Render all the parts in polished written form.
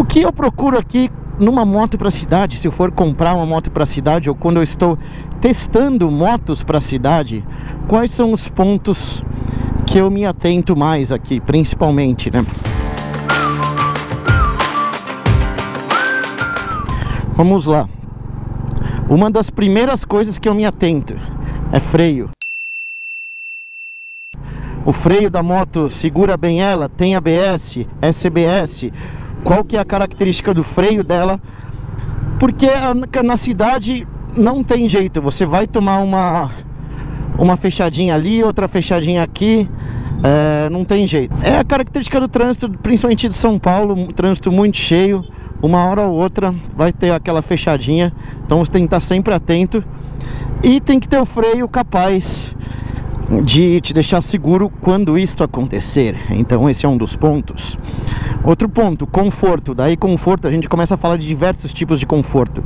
O que eu procuro aqui numa moto para cidade, se eu for comprar uma moto para cidade ou quando eu estou testando motos para cidade, quais são os pontos que eu me atento mais aqui, principalmente, né? Vamos lá. Uma das primeiras coisas que eu me atento é freio. O freio da moto segura bem ela? Tem ABS, SBS? Qual que é a característica do freio dela? Porque na cidade não tem jeito, você vai tomar uma fechadinha ali, outra fechadinha aqui, não tem jeito. É a característica do trânsito, principalmente de São Paulo, um trânsito muito cheio. Uma hora ou outra vai ter aquela fechadinha, então você tem que estar sempre atento. E tem que ter o freio capaz de te deixar seguro quando isso acontecer. Então esse é um dos pontos. Outro ponto, conforto. Daí conforto, a gente começa a falar de diversos tipos de conforto.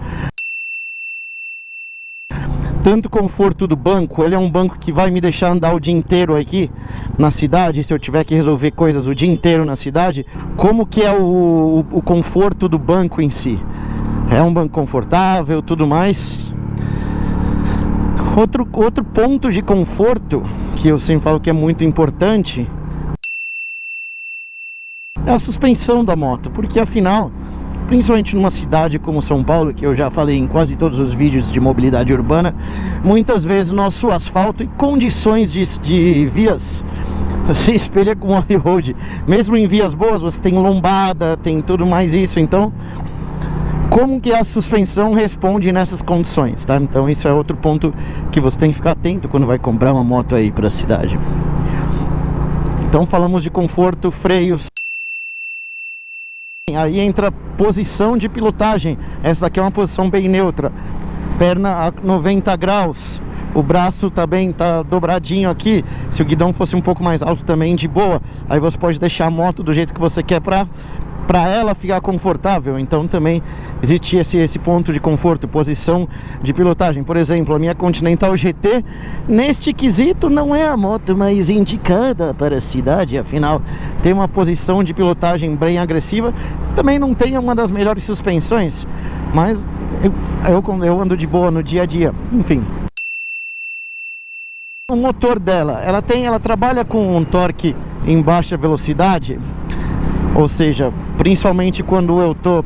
Tanto conforto do banco, ele é um banco que vai me deixar andar o dia inteiro aqui na cidade, se eu tiver que resolver coisas o dia inteiro na cidade. Como que é o conforto do banco em si? É um banco confortável, tudo mais. Outro ponto de conforto que eu sempre falo que é muito importante é a suspensão da moto, porque afinal, principalmente numa cidade como São Paulo, que eu já falei em quase todos os vídeos de mobilidade urbana, muitas vezes nosso asfalto e condições de vias se espelha com o off-road. Mesmo em vias boas, você tem lombada, tem tudo mais isso. Então, como que a suspensão responde nessas condições, tá? Então isso é outro ponto que você tem que ficar atento quando vai comprar uma moto aí para a cidade. Então falamos de conforto, freios. Aí entra a posição de pilotagem. Essa daqui é uma posição bem neutra. Perna a 90 graus. O braço também tá dobradinho aqui. Se o guidão fosse um pouco mais alto também, de boa. Aí você pode deixar a moto do jeito que você quer para ela ficar confortável. Então também existe esse ponto de conforto, posição de pilotagem. Por exemplo, a minha Continental GT, neste quesito, não é a moto mais indicada para a cidade. Afinal, tem uma posição de pilotagem bem agressiva. Também não tem uma das melhores suspensões, mas eu ando de boa no dia a dia. Enfim, o motor dela, ela trabalha com um torque em baixa velocidade. Ou seja, principalmente quando eu tô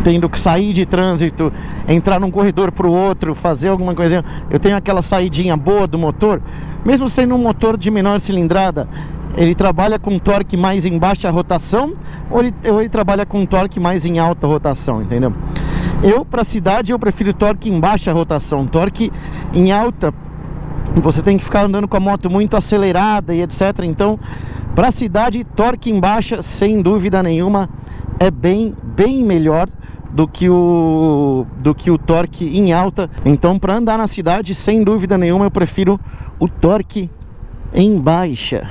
tendo que sair de trânsito, entrar num corredor para o outro, fazer alguma coisa, eu tenho aquela saidinha boa do motor. Mesmo sendo um motor de menor cilindrada, ele trabalha com torque mais em baixa rotação ou ele trabalha com torque mais em alta rotação, entendeu? Para cidade eu prefiro torque em baixa rotação. Torque em alta, você tem que ficar andando com a moto muito acelerada e etc. Então, para a cidade, torque em baixa, sem dúvida nenhuma, é bem melhor do que o torque em alta. Então, para andar na cidade, sem dúvida nenhuma, eu prefiro o torque em baixa.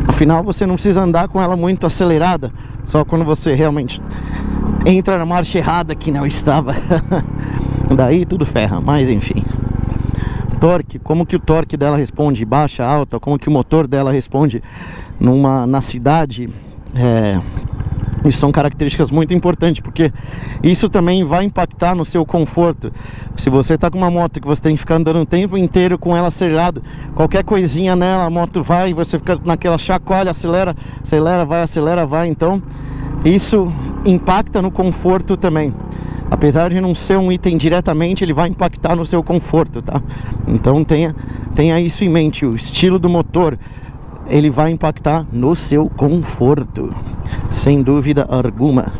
Afinal, você não precisa andar com ela muito acelerada, só quando você realmente entra na marcha errada que não estava. Daí tudo ferra, mas enfim. Torque, como que o torque dela responde, baixa, alta, como que o motor dela responde na cidade, isso são características muito importantes, porque isso também vai impactar no seu conforto. Se você está com uma moto que você tem que ficar andando o tempo inteiro com ela acelerado, qualquer coisinha nela, a moto vai, e você fica naquela chacoalha, acelera, vai, então isso impacta no conforto também. Apesar de não ser um item diretamente, ele vai impactar no seu conforto, tá? Então tenha isso em mente. O estilo do motor, ele vai impactar no seu conforto, sem dúvida alguma.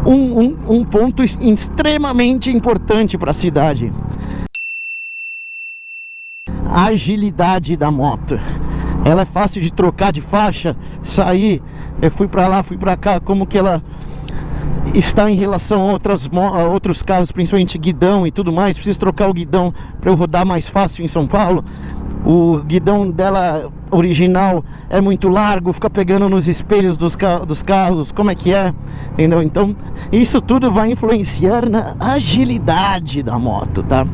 Um ponto extremamente importante para a cidade: a agilidade da moto. Ela é fácil de trocar de faixa, sair, eu fui para lá, fui para cá. Como que ela está em relação a outros carros, principalmente guidão e tudo mais? Preciso trocar o guidão para eu rodar mais fácil em São Paulo. O guidão dela original é muito largo, fica pegando nos espelhos dos carros, como é que é? Entendeu? Então isso tudo vai influenciar na agilidade da moto, tá?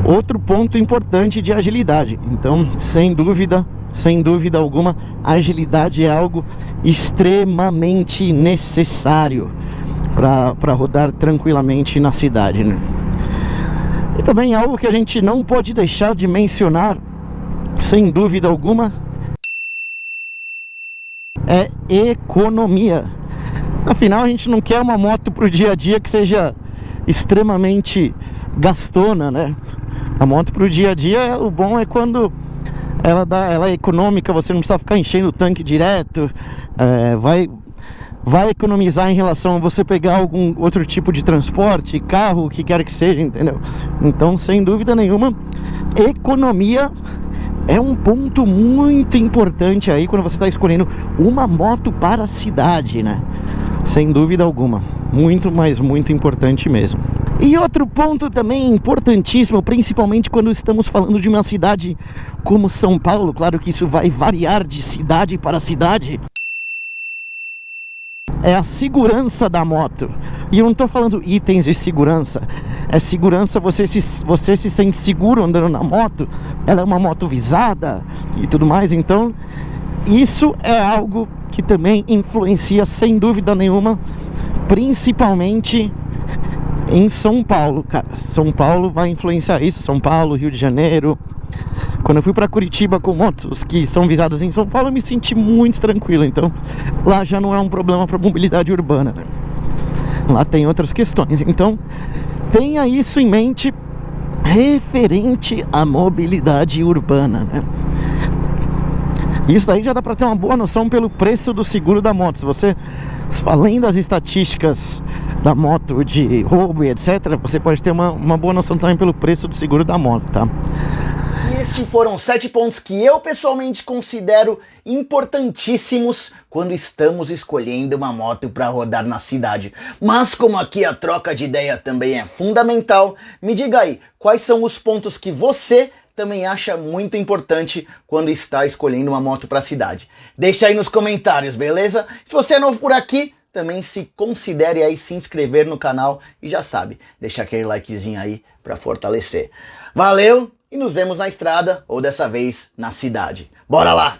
Outro ponto importante de agilidade. Então, sem dúvida, sem dúvida alguma, a agilidade é algo extremamente necessário para rodar tranquilamente na cidade, né? E também algo que a gente não pode deixar de mencionar, sem dúvida alguma, é economia. Afinal, a gente não quer uma moto pro dia a dia que seja extremamente gastona, né? A moto pro dia a dia, o bom é quando ela é econômica, você não precisa ficar enchendo o tanque direto, vai economizar em relação a você pegar algum outro tipo de transporte, carro, o que quer que seja, entendeu? Então, sem dúvida nenhuma, economia é um ponto muito importante aí quando você está escolhendo uma moto para a cidade, né? Sem dúvida alguma, muito, mas muito importante mesmo. E outro ponto também importantíssimo, principalmente quando estamos falando de uma cidade como São Paulo, claro que isso vai variar de cidade para cidade, é a segurança da moto. E eu não estou falando itens de segurança, é segurança, você se sente seguro andando na moto, ela é uma moto visada e tudo mais. Então isso é algo que também influencia, sem dúvida nenhuma, principalmente em São Paulo, cara. São Paulo vai influenciar isso, São Paulo, Rio de Janeiro. Quando eu fui para Curitiba com motos que são visadas em São Paulo, eu me senti muito tranquilo. Então lá já não é um problema para mobilidade urbana, né? Lá tem outras questões. Então tenha isso em mente referente à mobilidade urbana, né? Isso daí já dá para ter uma boa noção pelo preço do seguro da moto. Se você, além das estatísticas da moto de roubo e etc, você pode ter uma boa noção também pelo preço do seguro da moto, tá? E estes foram 7 pontos que eu pessoalmente considero importantíssimos quando estamos escolhendo uma moto para rodar na cidade. Mas como aqui a troca de ideia também é fundamental, me diga aí, quais são os pontos que você também acha muito importante quando está escolhendo uma moto para a cidade? Deixa aí nos comentários, beleza? Se você é novo por aqui, também se considere aí se inscrever no canal e já sabe, deixa aquele likezinho aí para fortalecer. Valeu e nos vemos na estrada ou dessa vez na cidade. Bora lá!